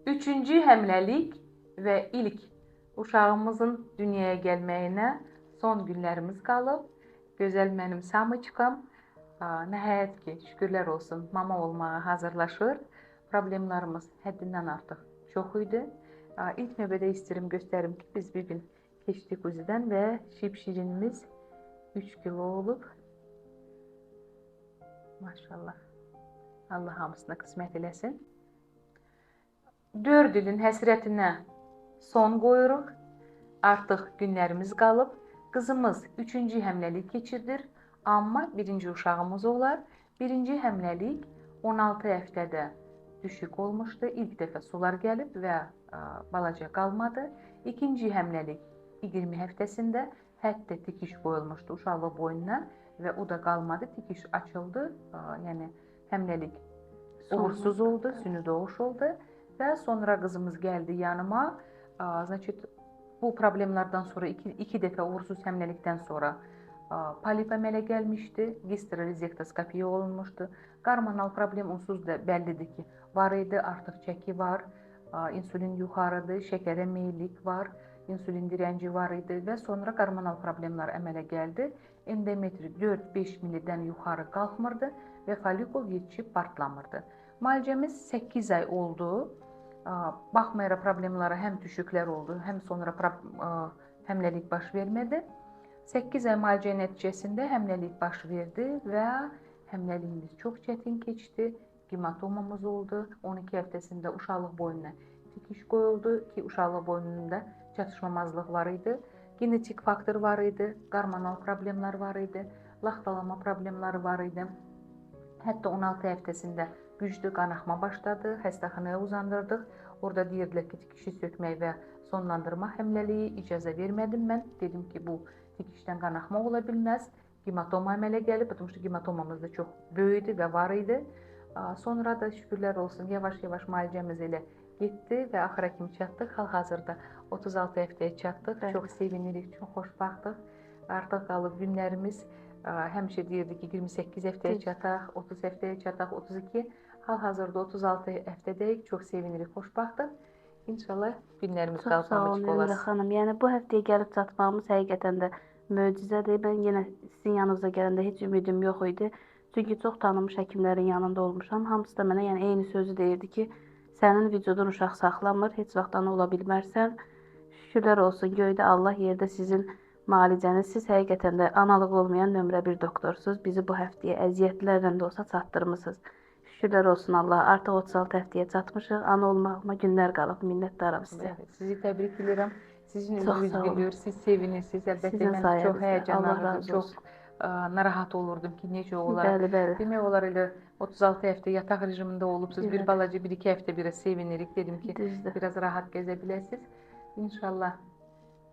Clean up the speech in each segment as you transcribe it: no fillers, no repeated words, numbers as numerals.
Üçüncü həmləlik və ilk uşağımızın dünyaya gəlməyinə son günlərimiz qalıb. Gözəl mənim Samıçkam, nəhayət ki, şükürlər olsun, mama olmağa hazırlaşır. Problemlərimiz həddindən artıq çox idi. İlk növbədə istəyirəm göstərim ki, biz bir gün keçdik uzidən və şirinimiz 3 kilo olub. Maşallah. Allah hamısına qismət eləsin. 4 ilin həsrətinə son qoyuruq. Artıq günlərimiz qalıb. Qızımız 3-cü həmləlik keçirdir. Amma birinci uşağımız olar. Birinci həmləlik 16 həftədə düşük olmuşdu. İlk dəfə sular gəlib və balaca qalmadı. İkinci həmləlik 20 həftəsində hətta tikiş qoyulmuşdu uşaqlıq boynuna və o da qalmadı. Tikiş açıldı. Yəni həmləlik uğursuz oldu, süni doğuş oldu. Və sonra qızımız gəldi yanıma. Bu problemlərdən sonra 2 dəfə uğursuz həmləlikdən sonra polip əmələ gəlmişdi. Gistrerizektoskopiya olunmuşdu. Hormonal problem onsuz da bəllidir ki, var idi, artıq çəki var, insulin yuxarıdır, şəkərə meyillik var, insulin dirənci var idi və sonra hormonal problemlər əmələ gəldi. Endometri 4-5 millidən yuxarı qalxmırdı və folikul yetişib partlamırdı. Müalicəmiz 8 ay oldu. Baxmayaraq problemlərə həm düşüklər oldu, həm sonra həmləlik baş vermədi. 8 ay müalicə nəticəsində həmləlik baş verdi və həmləliyimiz çox çətin keçdi. Hematomamız oldu. 12 həftəsində uşaqlıq boynuna tikiş qoyuldu ki, uşaqlıq boynunda çatışmamazlıq var idi. Genetik faktor var idi, hormonal problemlər var idi, laxtalama problemləri var idi. Hətta 16 həftəsində güclü qanaxma başladı, xəstəxanaya uzandırdıq. Orada deyirdilər ki, tikişi sökmək və sonlandırmaq həmləliyi icazə vermədim mən. Dedim ki, bu tikişdən qanaxma ola bilməz. Hematoma əmələ gəlib, çünki hematomamız da çox böyüdü və var idi. Sonra da şükürlər olsun, yavaş-yavaş müalicəmiz elə getdi və axıra kimi çatdıq. Hal-hazırda 36 həftəyə çatdıq. Çox sevinirik, çox xoşbaxtıq. Artıq qalıb günlərimiz. Həmişə deyirdik ki, 28 həftəyə çataq, 30 həftəyə çataq, 32. Hal-hazırda 36 həftədəyik. Çox sevinirik, xoşbaxtıq. İnşallah günlərimiz qalıb Samıçk olasın. Çox sağ olun, yəni bu həftəyə gəlib çatmağımız həqiqətən də möcüzədir. Mən yenə sizin yanınıza gələndə heç ümidim yox idi. Çünki çox tanınmış həkimlərin yanında olmuşam. Hamısı da mənə yəni eyni sözü deyirdi ki, sənin vücudun uşaq saxlamır, heç vaxt ana ola bilmərsən. Şükürlər olsun, göydə Allah, yerdə sizin müalicəniz. Siz həqiqətən də analıq olmayan nömrə 1 doktorsunuz. Bizi bu həftəyə əziyyətlərlə də olsa çatdırmısınız. Şükürlər olsun Allah. Artıq 36 həftəyə çatmışıq. Ana olmağıma günlər qalıb. Minnətdaram sizə. Sizi təbrik edirəm. Sizin üzünüz gülür, siz sevinirsiniz. Əlbəttə mən çox həyəcanlanırdım, çox narahat olurdum ki, necə olar. Demək olar elə 36 həftə yataq rejimində olubsuz. Bir balaca 1-2 həftə biraz sevinirik. Dedim ki, biraz rahat gəzə biləsiniz. İnşallah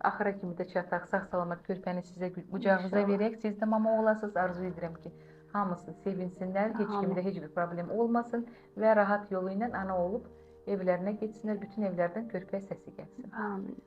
axıra kimi də çataq, sağ-salamat körpəni sizə qucağınıza verək. Siz də mama olasınız. Arzu edirəm ki, hamısı sevinsinlər, heç kimdə heç bir problem olmasın və rahat yolu ilə ana olub evlərinə getsinlər, bütün evlərdən körpə səsi gəlsin. Amin.